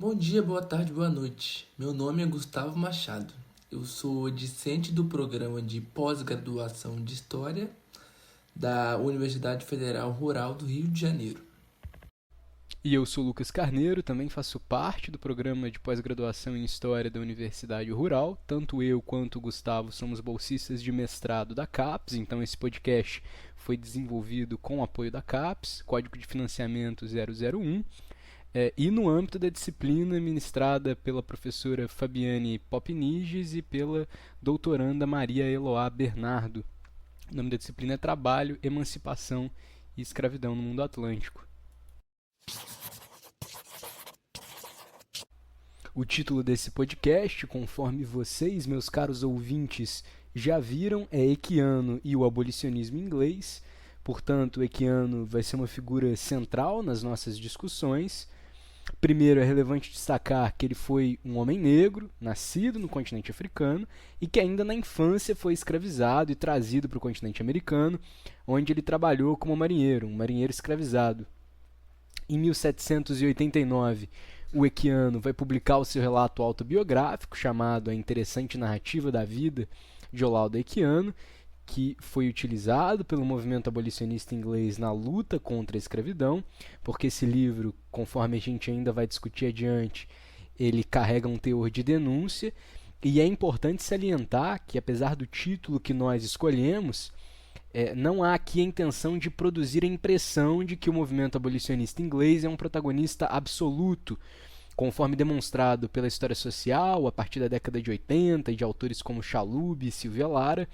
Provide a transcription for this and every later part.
Bom dia, boa tarde, boa noite. Meu nome é Gustavo Machado. Eu sou discente do programa de pós-graduação de História da Universidade Federal Rural do Rio de Janeiro. E eu sou Lucas Carneiro, também faço parte do programa de pós-graduação em História da Universidade Rural. Tanto eu quanto o Gustavo somos bolsistas de mestrado da CAPES, então esse podcast foi desenvolvido com o apoio da CAPES, Código de Financiamento 001, e no âmbito da disciplina ministrada pela professora Fabiane Popniges e pela doutoranda Maria Eloá Bernardo. O nome da disciplina é Trabalho, Emancipação e Escravidão no Mundo Atlântico. O título desse podcast, conforme vocês, meus caros ouvintes, já viram, é Equiano e o abolicionismo inglês. Portanto, Equiano vai ser uma figura central nas nossas discussões. Primeiro, é relevante destacar que ele foi um homem negro, nascido no continente africano, e que ainda na infância foi escravizado e trazido para o continente americano, onde ele trabalhou como marinheiro, um marinheiro escravizado. Em 1789, o Equiano vai publicar o seu relato autobiográfico, chamado A Interessante Narrativa da Vida de Olaudah Equiano, que foi utilizado pelo movimento abolicionista inglês na luta contra a escravidão, porque esse livro, conforme a gente ainda vai discutir adiante, ele carrega um teor de denúncia, e é importante salientar que, apesar do título que nós escolhemos, não há aqui a intenção de produzir a impressão de que o movimento abolicionista inglês é um protagonista absoluto, conforme demonstrado pela história social a partir da década de 80 e de autores como Chalub e Silvia Lara.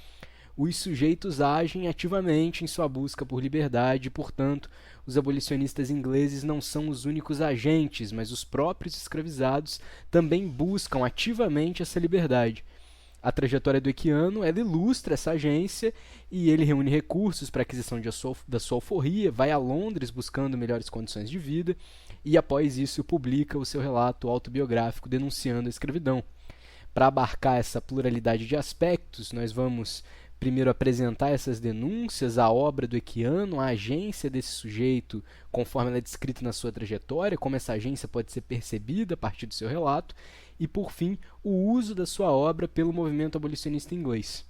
Os sujeitos agem ativamente em sua busca por liberdade e, portanto, os abolicionistas ingleses não são os únicos agentes, mas os próprios escravizados também buscam ativamente essa liberdade. A trajetória do Equiano, ela ilustra essa agência e ele reúne recursos para a aquisição da sua alforria, vai a Londres buscando melhores condições de vida e, após isso, publica o seu relato autobiográfico denunciando a escravidão. Para abarcar essa pluralidade de aspectos, nós vamos primeiro apresentar essas denúncias, a obra do Equiano, a agência desse sujeito, conforme ela é descrita na sua trajetória, como essa agência pode ser percebida a partir do seu relato, e, por fim, o uso da sua obra pelo movimento abolicionista inglês.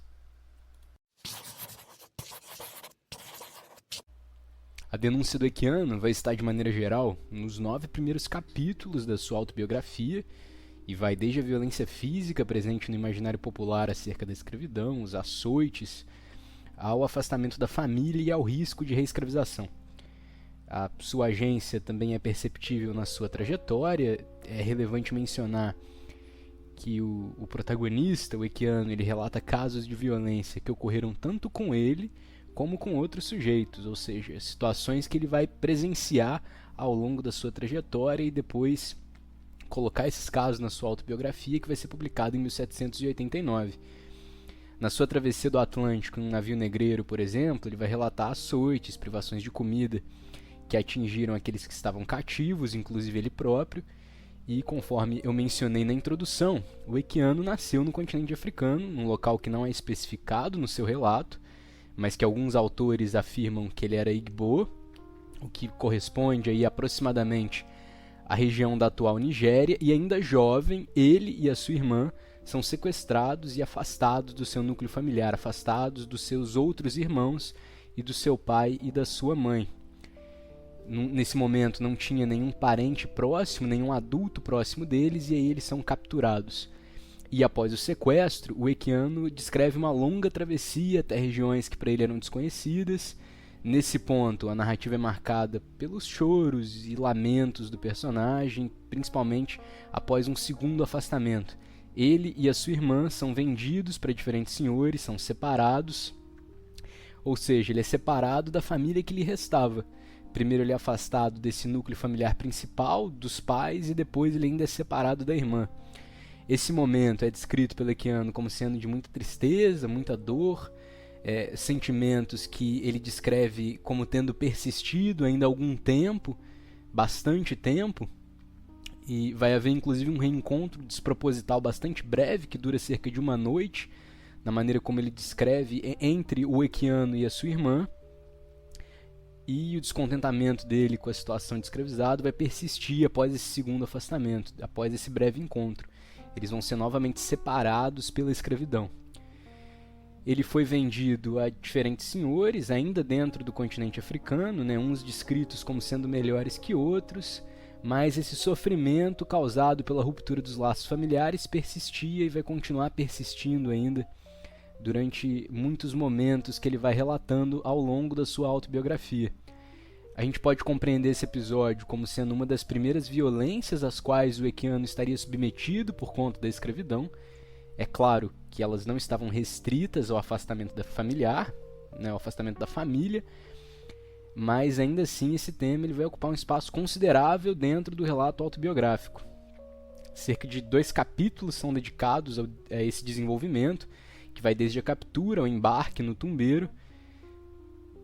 A denúncia do Equiano vai estar, de maneira geral, nos 9 primeiros capítulos da sua autobiografia, e vai desde a violência física presente no imaginário popular acerca da escravidão, os açoites, ao afastamento da família e ao risco de reescravização. A sua agência também é perceptível na sua trajetória. É relevante mencionar que o protagonista, o Equiano, ele relata casos de violência que ocorreram tanto com ele como com outros sujeitos, ou seja, situações que ele vai presenciar ao longo da sua trajetória e depois colocar esses casos na sua autobiografia, que vai ser publicada em 1789. Na sua travessia do Atlântico em um navio negreiro, por exemplo, ele vai relatar açoites, privações de comida que atingiram aqueles que estavam cativos, inclusive ele próprio. E conforme eu mencionei na introdução, o Equiano nasceu no continente africano, num local que não é especificado no seu relato, mas que alguns autores afirmam que ele era Igbo, o que corresponde aí aproximadamente à região da atual Nigéria, e ainda jovem, ele e a sua irmã são sequestrados e afastados do seu núcleo familiar, afastados dos seus outros irmãos e do seu pai e da sua mãe. Nesse momento não tinha nenhum parente próximo, nenhum adulto próximo deles, e aí eles são capturados. E após o sequestro, o Equiano descreve uma longa travessia até regiões que para ele eram desconhecidas. Nesse ponto, a narrativa é marcada pelos choros e lamentos do personagem, principalmente após um segundo afastamento. Ele e a sua irmã são vendidos para diferentes senhores, são separados, ou seja, ele é separado da família que lhe restava. Primeiro ele é afastado desse núcleo familiar principal, dos pais, e depois ele ainda é separado da irmã. Esse momento é descrito pelo Equiano como sendo de muita tristeza, muita dor, sentimentos que ele descreve como tendo persistido ainda há algum tempo, bastante tempo, e vai haver inclusive um reencontro desproposital bastante breve, que dura cerca de uma noite, na maneira como ele descreve entre o Equiano e a sua irmã. e o descontentamento dele com a situação de escravizado vai persistir após esse segundo afastamento, após esse breve encontro. Eles vão ser novamente separados pela escravidão. Ele foi vendido a diferentes senhores, ainda dentro do continente africano, né, uns descritos como sendo melhores que outros, mas esse sofrimento causado pela ruptura dos laços familiares persistia e vai continuar persistindo ainda durante muitos momentos que ele vai relatando ao longo da sua autobiografia. A gente pode compreender esse episódio como sendo uma das primeiras violências às quais o Equiano estaria submetido por conta da escravidão. É claro que elas não estavam restritas ao afastamento familiar, né, ao afastamento da família, mas ainda assim esse tema ele vai ocupar um espaço considerável dentro do relato autobiográfico. Cerca de 2 capítulos são dedicados a esse desenvolvimento, que vai desde a captura ao embarque no tumbeiro.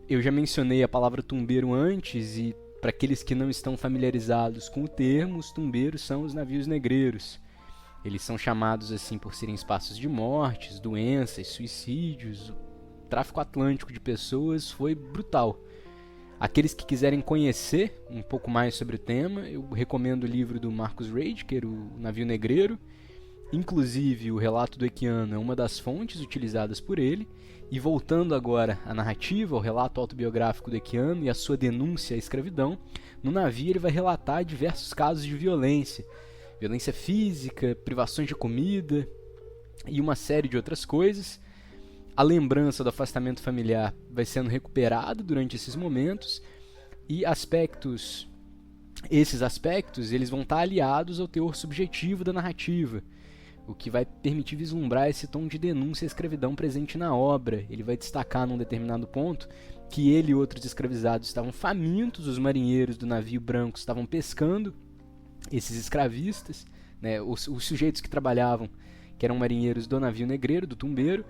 Eu já mencionei a palavra tumbeiro antes, e para aqueles que não estão familiarizados com o termo, os tumbeiros são os navios negreiros. Eles são chamados assim por serem espaços de mortes, doenças, suicídios. O tráfico atlântico de pessoas foi brutal. Aqueles que quiserem conhecer um pouco mais sobre o tema, eu recomendo o livro do Marcus Raedker, O Navio Negreiro. Inclusive, o relato do Equiano é uma das fontes utilizadas por ele. E voltando agora à narrativa, ao relato autobiográfico do Equiano e à sua denúncia à escravidão, no navio ele vai relatar diversos casos de violência física, privações de comida e uma série de outras coisas. A lembrança do afastamento familiar vai sendo recuperada durante esses momentos, e esses aspectos eles vão estar aliados ao teor subjetivo da narrativa, o que vai permitir vislumbrar esse tom de denúncia à escravidão presente na obra. Ele vai destacar num determinado ponto que ele e outros escravizados estavam famintos, os marinheiros do navio branco estavam pescando esses escravistas, né, os sujeitos que trabalhavam, que eram marinheiros do navio negreiro, do tumbeiro,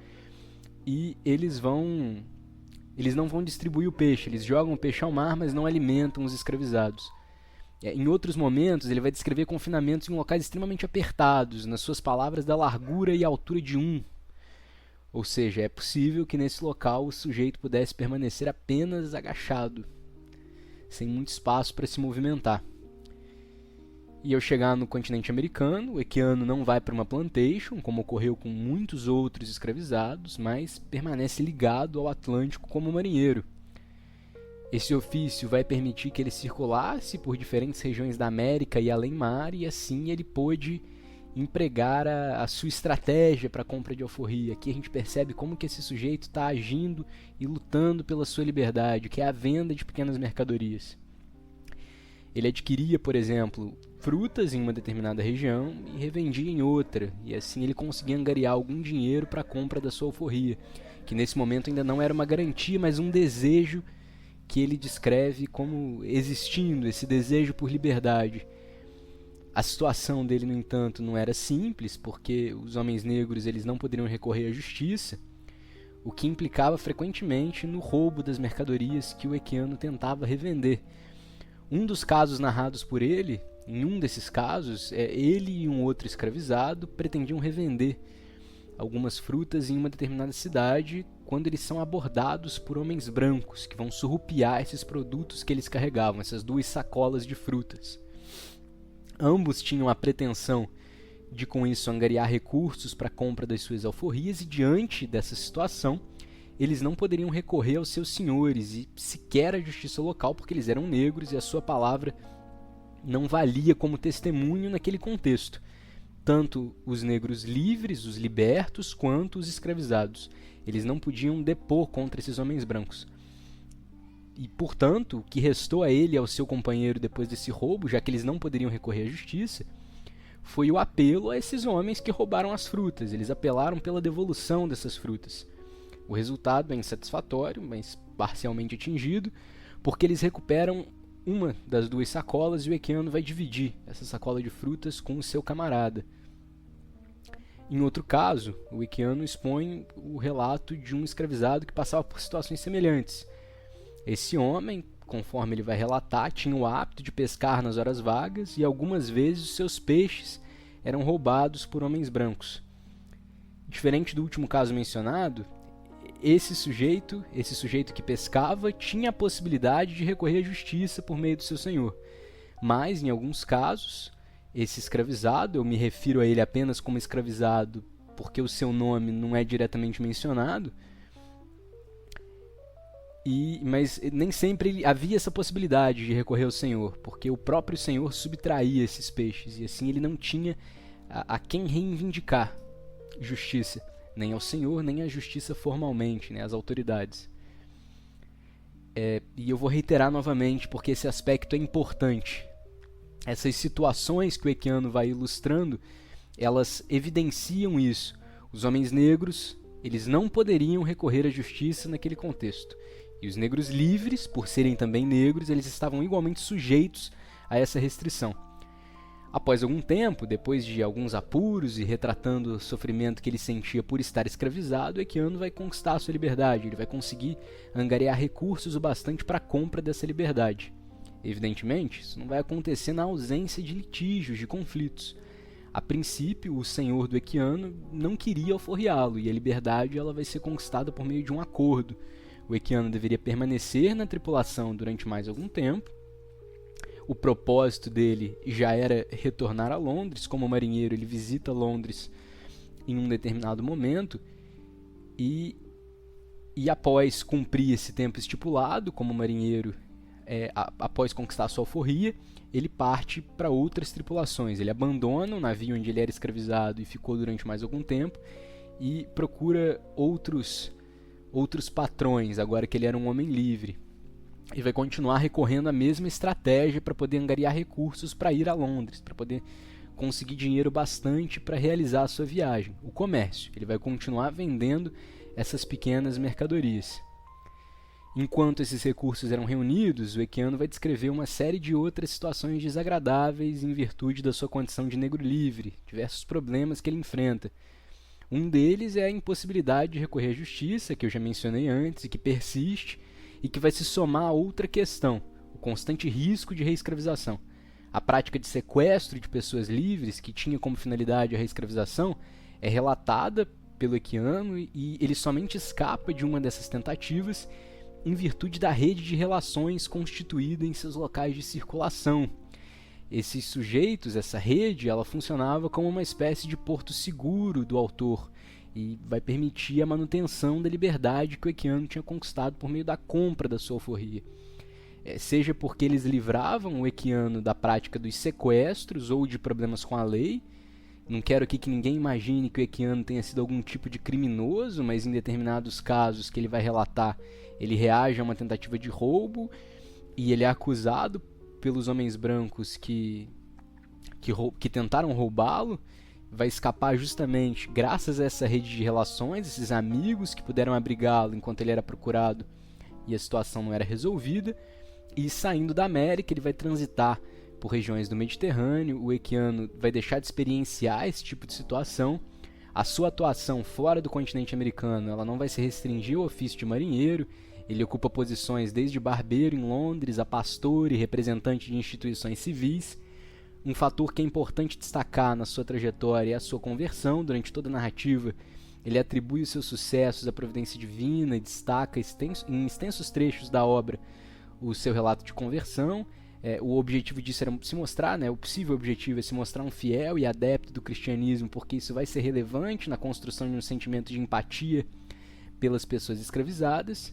e eles não vão distribuir o peixe, eles jogam o peixe ao mar, mas não alimentam os escravizados. Em outros momentos, ele vai descrever confinamentos em locais extremamente apertados, nas suas palavras, da largura e altura de 1. Ou seja, é possível que nesse local o sujeito pudesse permanecer apenas agachado, sem muito espaço para se movimentar. E ao chegar no continente americano, o Equiano não vai para uma plantation, como ocorreu com muitos outros escravizados, mas permanece ligado ao Atlântico como marinheiro. Esse ofício vai permitir que ele circulasse por diferentes regiões da América e além-mar, e assim ele pôde empregar a sua estratégia para a compra de alforria. Aqui a gente percebe como que esse sujeito está agindo e lutando pela sua liberdade, que é a venda de pequenas mercadorias. Ele adquiria, por exemplo, frutas em uma determinada região e revendia em outra, e assim ele conseguia angariar algum dinheiro para a compra da sua alforria, que nesse momento ainda não era uma garantia, mas um desejo que ele descreve como existindo, esse desejo por liberdade. A situação dele, no entanto, não era simples, porque os homens negros eles não poderiam recorrer à justiça, o que implicava frequentemente no roubo das mercadorias que o Equiano tentava revender. Um dos casos narrados por ele, em um desses casos, ele e um outro escravizado pretendiam revender algumas frutas em uma determinada cidade, quando eles são abordados por homens brancos, que vão surrupiar esses produtos que eles carregavam, essas 2 sacolas de frutas. Ambos tinham a pretensão de, com isso, angariar recursos para a compra das suas alforrias, e diante dessa situação, eles não poderiam recorrer aos seus senhores e sequer à justiça local, porque eles eram negros e a sua palavra não valia como testemunho naquele contexto. Tanto os negros livres, os libertos, quanto os escravizados. Eles não podiam depor contra esses homens brancos. E, portanto, o que restou a ele e ao seu companheiro depois desse roubo, já que eles não poderiam recorrer à justiça, foi o apelo a esses homens que roubaram as frutas. Eles apelaram pela devolução dessas frutas. O resultado é insatisfatório, mas parcialmente atingido, porque eles recuperam uma das 2 sacolas e o Equiano vai dividir essa sacola de frutas com o seu camarada. Em outro caso, o Equiano expõe o relato de um escravizado que passava por situações semelhantes. Esse homem, conforme ele vai relatar, tinha o hábito de pescar nas horas vagas e algumas vezes os seus peixes eram roubados por homens brancos. Diferente do último caso mencionado, esse sujeito que pescava, tinha a possibilidade de recorrer à justiça por meio do seu senhor. Mas, em alguns casos, esse escravizado, eu me refiro a ele apenas como escravizado porque o seu nome não é diretamente mencionado, mas nem sempre havia essa possibilidade de recorrer ao senhor, porque o próprio senhor subtraía esses peixes, e assim ele não tinha a quem reivindicar justiça, nem ao senhor, nem à justiça formalmente, né, às autoridades. E eu vou reiterar novamente, porque esse aspecto é importante. Essas situações que o Equiano vai ilustrando, elas evidenciam isso. Os homens negros, eles não poderiam recorrer à justiça naquele contexto. E os negros livres, por serem também negros, eles estavam igualmente sujeitos a essa restrição. Após algum tempo, depois de alguns apuros e retratando o sofrimento que ele sentia por estar escravizado, Equiano vai conquistar a sua liberdade. Ele vai conseguir angariar recursos o bastante para a compra dessa liberdade. Evidentemente, isso não vai acontecer na ausência de litígios, de conflitos. A princípio, o senhor do Equiano não queria alforriá-lo, e a liberdade ela vai ser conquistada por meio de um acordo. O Equiano deveria permanecer na tripulação durante mais algum tempo. O propósito dele já era retornar a Londres. Como marinheiro, ele visita Londres em um determinado momento, e após cumprir esse tempo estipulado como marinheiro, após conquistar sua alforria, ele parte para outras tripulações. Ele abandona o navio onde ele era escravizado e ficou durante mais algum tempo e procura outros patrões, agora que ele era um homem livre. E vai continuar recorrendo à mesma estratégia para poder angariar recursos para ir a Londres, para poder conseguir dinheiro bastante para realizar a sua viagem, o comércio. Ele vai continuar vendendo essas pequenas mercadorias. Enquanto esses recursos eram reunidos, o Equiano vai descrever uma série de outras situações desagradáveis em virtude da sua condição de negro livre, diversos problemas que ele enfrenta. Um deles é a impossibilidade de recorrer à justiça, que eu já mencionei antes, e que persiste, e que vai se somar a outra questão, o constante risco de reescravização. A prática de sequestro de pessoas livres, que tinha como finalidade a reescravização, é relatada pelo Equiano, e ele somente escapa de uma dessas tentativas em virtude da rede de relações constituída em seus locais de circulação. Esses sujeitos, essa rede, ela funcionava como uma espécie de porto seguro do autor e vai permitir a manutenção da liberdade que o Equiano tinha conquistado por meio da compra da sua alforria. Seja porque eles livravam o Equiano da prática dos sequestros ou de problemas com a lei. Não quero aqui que ninguém imagine que o Equiano tenha sido algum tipo de criminoso, mas em determinados casos que ele vai relatar, ele reage a uma tentativa de roubo e ele é acusado pelos homens brancos que tentaram roubá-lo. Vai escapar justamente graças a essa rede de relações, esses amigos que puderam abrigá-lo enquanto ele era procurado e a situação não era resolvida. E saindo da América, ele vai transitar por regiões do Mediterrâneo. O Equiano vai deixar de experienciar esse tipo de situação. A sua atuação fora do continente americano ela não vai se restringir ao ofício de marinheiro. Ele ocupa posições desde barbeiro em Londres a pastor e representante de instituições civis. Um fator que é importante destacar na sua trajetória é a sua conversão. Durante toda a narrativa, ele atribui os seus sucessos à providência divina e destaca em extensos trechos da obra o seu relato de conversão. O objetivo disso era se mostrar, o possível objetivo é se mostrar um fiel e adepto do cristianismo, porque isso vai ser relevante na construção de um sentimento de empatia pelas pessoas escravizadas.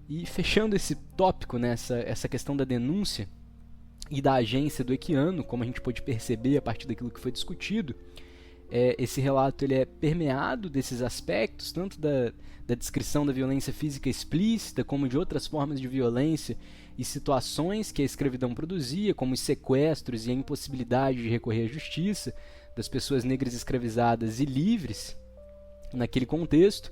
E fechando esse tópico, essa questão da denúncia e da agência do Equiano, como a gente pôde perceber a partir daquilo que foi discutido, esse relato ele é permeado desses aspectos, tanto da descrição da violência física explícita, como de outras formas de violência e situações que a escravidão produzia, como os sequestros e a impossibilidade de recorrer à justiça das pessoas negras escravizadas e livres naquele contexto.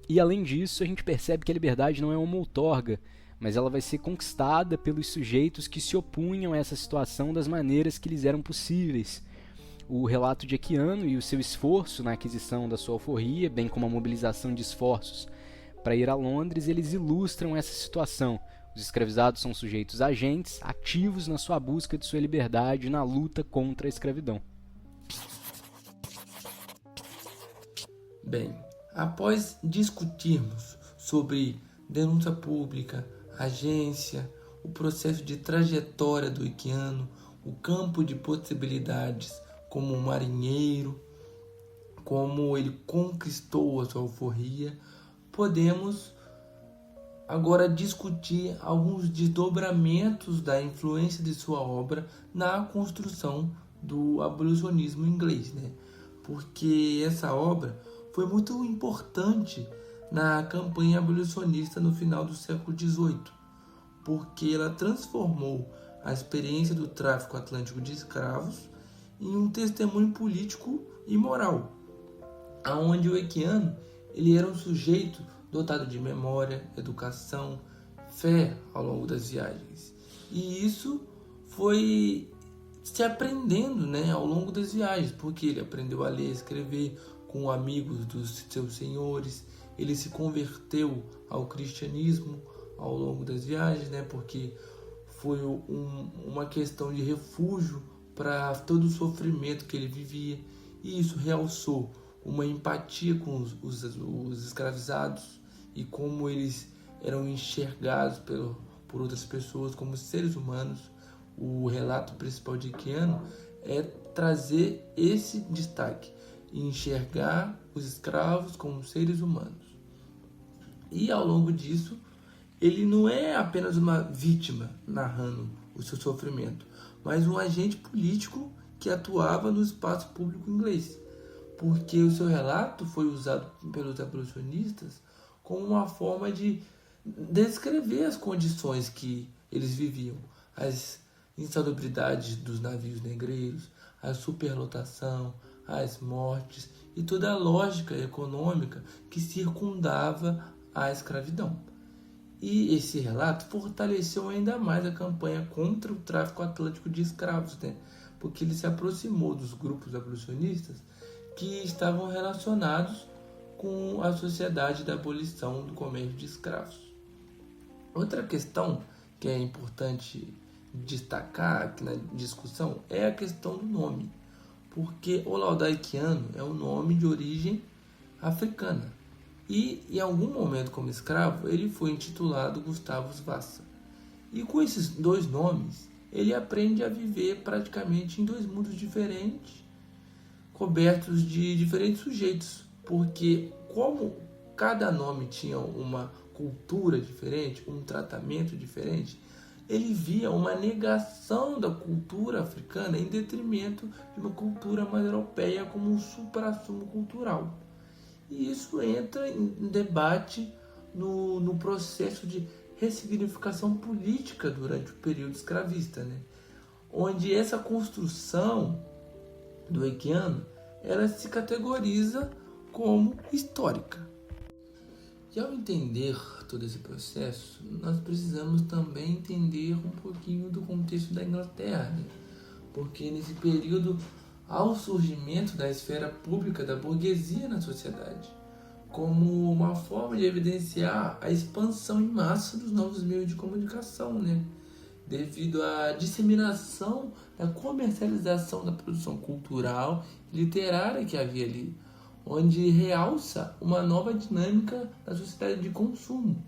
E além disso, a gente percebe que a liberdade não é uma outorga, mas ela vai ser conquistada pelos sujeitos que se opunham a essa situação das maneiras que lhes eram possíveis. O relato de Equiano e o seu esforço na aquisição da sua alforria, bem como a mobilização de esforços para ir a Londres, eles ilustram essa situação. Os escravizados são sujeitos agentes, ativos na sua busca de sua liberdade e na luta contra a escravidão. Bem, Após discutirmos sobre denúncia pública, agência, o processo de trajetória do Equiano, o campo de possibilidades como marinheiro, como ele conquistou a sua alforria, podemos agora discutir alguns desdobramentos da influência de sua obra na construção do abolicionismo inglês, né? Porque essa obra foi muito importante na campanha abolicionista no final do século XVIII, porque ela transformou a experiência do tráfico atlântico de escravos em um testemunho político e moral, aonde o Equiano ele era um sujeito dotado de memória, educação, fé ao longo das viagens. E isso foi se aprendendo, né, ao longo das viagens, porque ele aprendeu a ler e escrever com amigos dos seus senhores, ele se converteu ao cristianismo ao longo das viagens, né, porque foi uma questão de refúgio para todo o sofrimento que ele vivia, e isso realçou uma empatia com os escravizados e como eles eram enxergados por outras pessoas como seres humanos. O relato principal de Equiano é trazer esse destaque e enxergar os escravos como seres humanos. E ao longo disso, ele não é apenas uma vítima narrando o seu sofrimento, mas um agente político que atuava no espaço público inglês, porque o seu relato foi usado pelos abolicionistas como uma forma de descrever as condições que eles viviam, as insalubridades dos navios negreiros, a superlotação, as mortes e toda a lógica econômica que circundava a escravidão. E esse relato fortaleceu ainda mais a campanha contra o tráfico atlântico de escravos, né? Porque ele se aproximou dos grupos abolicionistas que estavam relacionados com a sociedade da abolição do comércio de escravos. Outra questão que é importante destacar aqui na discussão é a questão do nome, porque Olaudah Equiano é um nome de origem africana e em algum momento como escravo ele foi intitulado Gustavus Vassa, e com esses dois nomes ele aprende a viver praticamente em dois mundos diferentes, cobertos de diferentes sujeitos, porque como cada nome tinha uma cultura diferente, um tratamento diferente, ele via uma negação da cultura africana em detrimento de uma cultura mais europeia como um suprassumo cultural. E isso entra em debate no processo de ressignificação política durante o período escravista, né? Onde essa construção do Equiano ela se categoriza como histórica. E ao entender todo esse processo, nós precisamos também entender um pouquinho do contexto da Inglaterra, né? Porque nesse período há o surgimento da esfera pública da burguesia na sociedade, como uma forma de evidenciar a expansão em massa dos novos meios de comunicação, né? Devido à disseminação da comercialização da produção cultural e literária que havia ali, onde realça uma nova dinâmica da sociedade de consumo,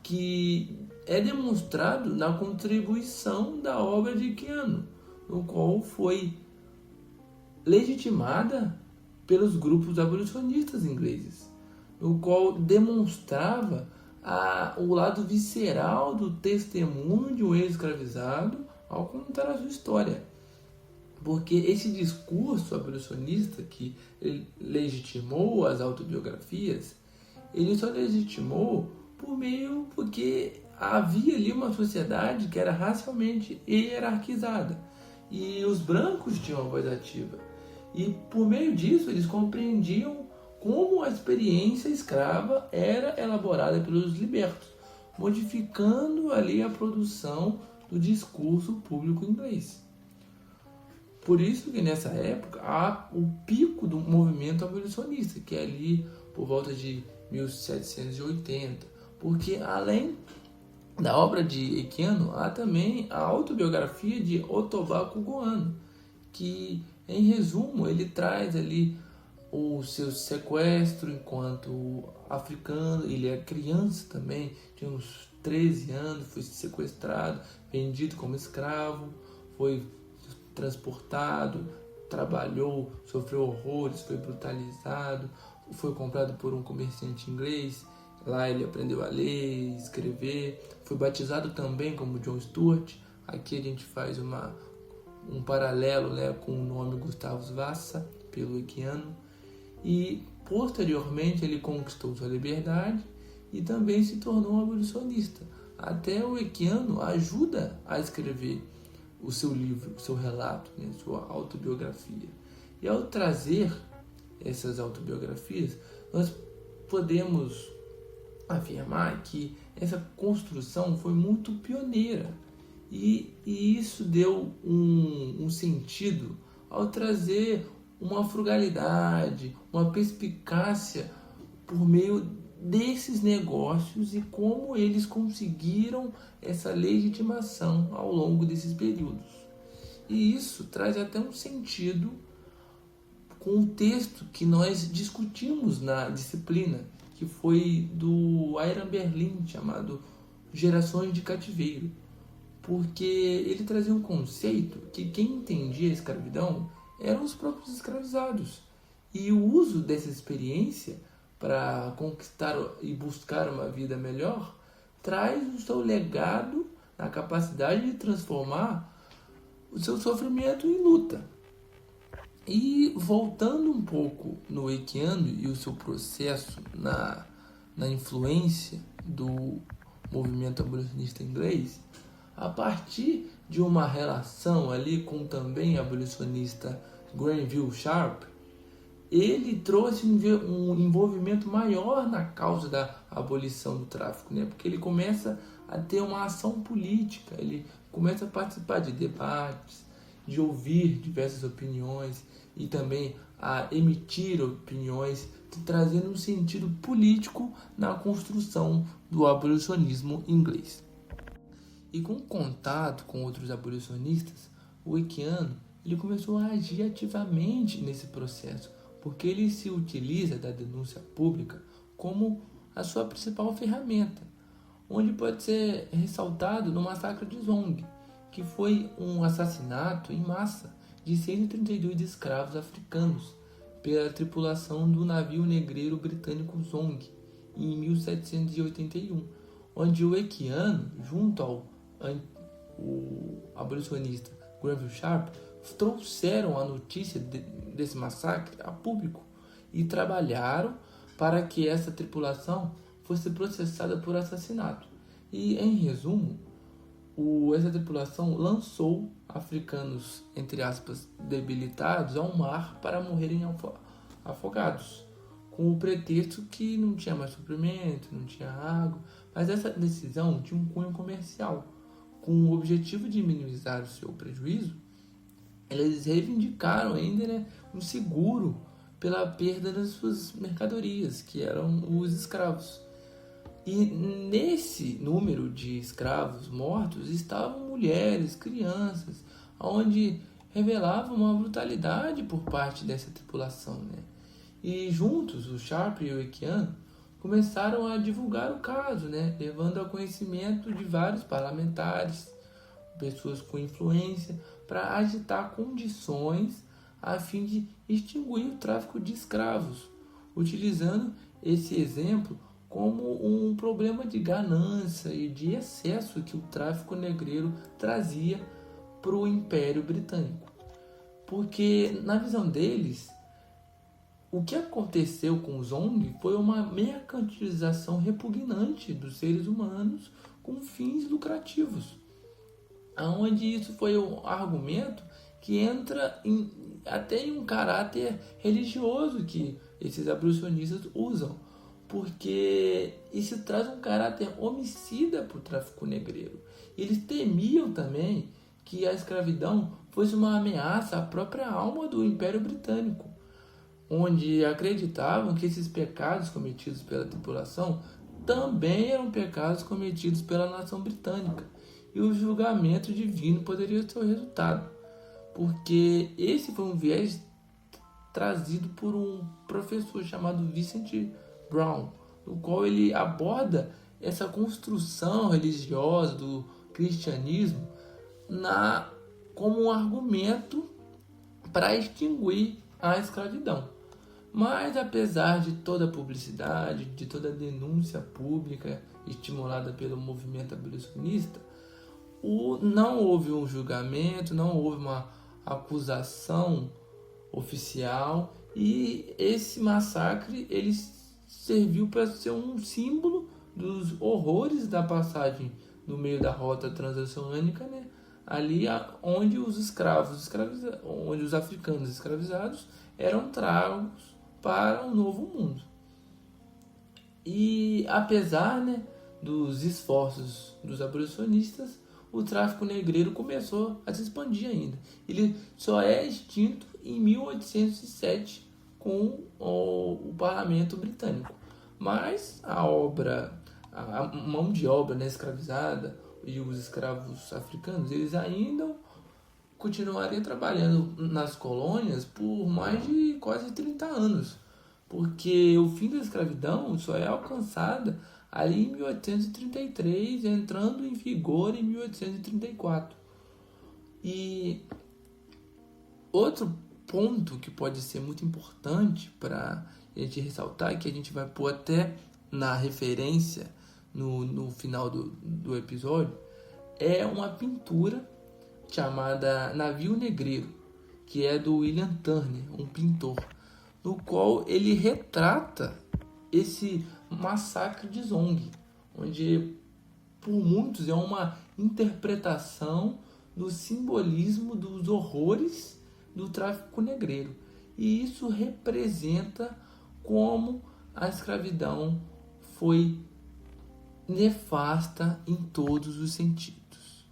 que é demonstrado na contribuição da obra de Equiano, no qual foi legitimada pelos grupos abolicionistas ingleses, no qual demonstrava o lado visceral do testemunho de um ex-escravizado ao contar a sua história. Porque esse discurso abolicionista que legitimou as autobiografias, ele só legitimou porque havia ali uma sociedade que era racialmente hierarquizada e os brancos tinham a voz ativa. E por meio disso eles compreendiam como a experiência escrava era elaborada pelos libertos, modificando ali a produção do discurso público inglês. Por isso que nessa época há o pico do movimento abolicionista, que é ali por volta de 1780, porque além da obra de Equiano, há também a autobiografia de Ottobah Cugoano, que em resumo ele traz ali o seu sequestro enquanto africano. Ele é criança também, tinha uns 13 anos, foi sequestrado, vendido como escravo, foi transportado, trabalhou, sofreu horrores, foi brutalizado, foi comprado por um comerciante inglês. Lá ele aprendeu a ler, escrever, foi batizado também como John Stuart. Aqui a gente faz um paralelo, né, com o nome Gustavus Vassa, pelo Equiano. E posteriormente ele conquistou sua liberdade e também se tornou um abolicionista. Até o Equiano ajuda a escrever o seu livro, o seu relato, né, sua autobiografia. E ao trazer essas autobiografias, nós podemos afirmar que essa construção foi muito pioneira e isso deu um sentido ao trazer uma frugalidade, uma perspicácia por meio desses negócios e como eles conseguiram essa legitimação ao longo desses períodos. E isso traz até um sentido com o texto que nós discutimos na disciplina, que foi do Hiram Berlin, chamado Gerações de Cativeiro, porque ele trazia um conceito que quem entendia a escravidão eram os próprios escravizados. E o uso dessa experiência para conquistar e buscar uma vida melhor traz o seu legado na capacidade de transformar o seu sofrimento em luta. E voltando um pouco no Equiano e o seu processo na influência do movimento abolicionista inglês, a partir de uma relação ali com também abolicionista Granville Sharp, ele trouxe um envolvimento maior na causa da abolição do tráfico, né? Porque ele começa a ter uma ação política, ele começa a participar de debates, de ouvir diversas opiniões e também a emitir opiniões, trazendo um sentido político na construção do abolicionismo inglês. E com contato com outros abolicionistas, o Equiano ele começou a agir ativamente nesse processo, porque ele se utiliza da denúncia pública como a sua principal ferramenta, onde pode ser ressaltado no massacre de Zong, que foi um assassinato em massa de 132 escravos africanos pela tripulação do navio negreiro britânico Zong, em 1781, onde o Equiano, junto ao abolicionista Granville Sharp, trouxeram a notícia desse massacre a público e trabalharam para que essa tripulação fosse processada por assassinato. E, em resumo, essa tripulação lançou africanos, entre aspas, debilitados ao mar para morrerem afogados, com o pretexto que não tinha mais suprimento, não tinha água. Mas essa decisão tinha um cunho comercial. Com o objetivo de minimizar o seu prejuízo, eles reivindicaram ainda, né, um seguro pela perda das suas mercadorias, que eram os escravos. E nesse número de escravos mortos estavam mulheres, crianças, onde revelavam uma brutalidade por parte dessa tripulação, né? E juntos, o Sharp e o Equiano começaram a divulgar o caso, né, levando ao conhecimento de vários parlamentares, pessoas com influência, para agitar condições a fim de extinguir o tráfico de escravos, utilizando esse exemplo como um problema de ganância e de excesso que o tráfico negreiro trazia para o Império Britânico. Porque, na visão deles, o que aconteceu com os Zong foi uma mercantilização repugnante dos seres humanos com fins lucrativos, onde isso foi um argumento que entra até em um caráter religioso que esses abolicionistas usam, porque isso traz um caráter homicida para o tráfico negreiro. Eles temiam também que a escravidão fosse uma ameaça à própria alma do Império Britânico, onde acreditavam que esses pecados cometidos pela tripulação também eram pecados cometidos pela nação britânica, e o julgamento divino poderia ser o resultado, porque esse foi um viés trazido por um professor chamado Vincent Brown, no qual ele aborda essa construção religiosa do cristianismo como um argumento para extinguir a escravidão. Mas apesar de toda a publicidade, de toda a denúncia pública estimulada pelo movimento abolicionista, não houve um julgamento, não houve uma acusação oficial, e esse massacre ele serviu para ser um símbolo dos horrores da passagem no meio da rota transoceânica, né? Ali onde os onde os africanos escravizados eram tragos para um novo mundo. E apesar, né, dos esforços dos abolicionistas, o tráfico negreiro começou a se expandir ainda. Ele só é extinto em 1807 com o parlamento britânico. Mas a mão de obra, né, escravizada e os escravos africanos, eles ainda continuariam trabalhando nas colônias por mais de quase 30 anos. Porque o fim da escravidão só é alcançada ali em 1833, entrando em vigor em 1834. E outro ponto que pode ser muito importante para a gente ressaltar, e que a gente vai pôr até na referência no final do episódio, é uma pintura chamada Navio Negreiro, que é do William Turner, um pintor, no qual ele retrata esse massacre de Zong, onde por muitos é uma interpretação do simbolismo dos horrores do tráfico negreiro. E isso representa como a escravidão foi nefasta em todos os sentidos.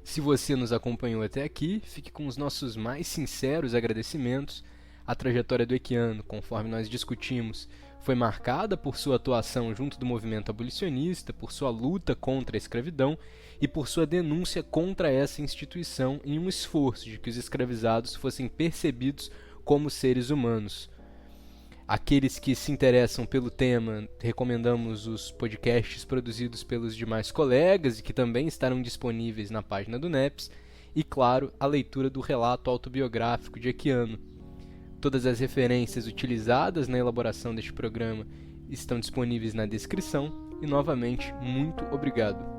Se você nos acompanhou até aqui, fique com os nossos mais sinceros agradecimentos. A trajetória do Equiano, conforme nós discutimos, foi marcada por sua atuação junto do movimento abolicionista, por sua luta contra a escravidão e por sua denúncia contra essa instituição em um esforço de que os escravizados fossem percebidos como seres humanos. Aqueles que se interessam pelo tema, recomendamos os podcasts produzidos pelos demais colegas e que também estarão disponíveis na página do NEPS, e, claro, a leitura do relato autobiográfico de Equiano. Todas as referências utilizadas na elaboração deste programa estão disponíveis na descrição e, novamente, muito obrigado.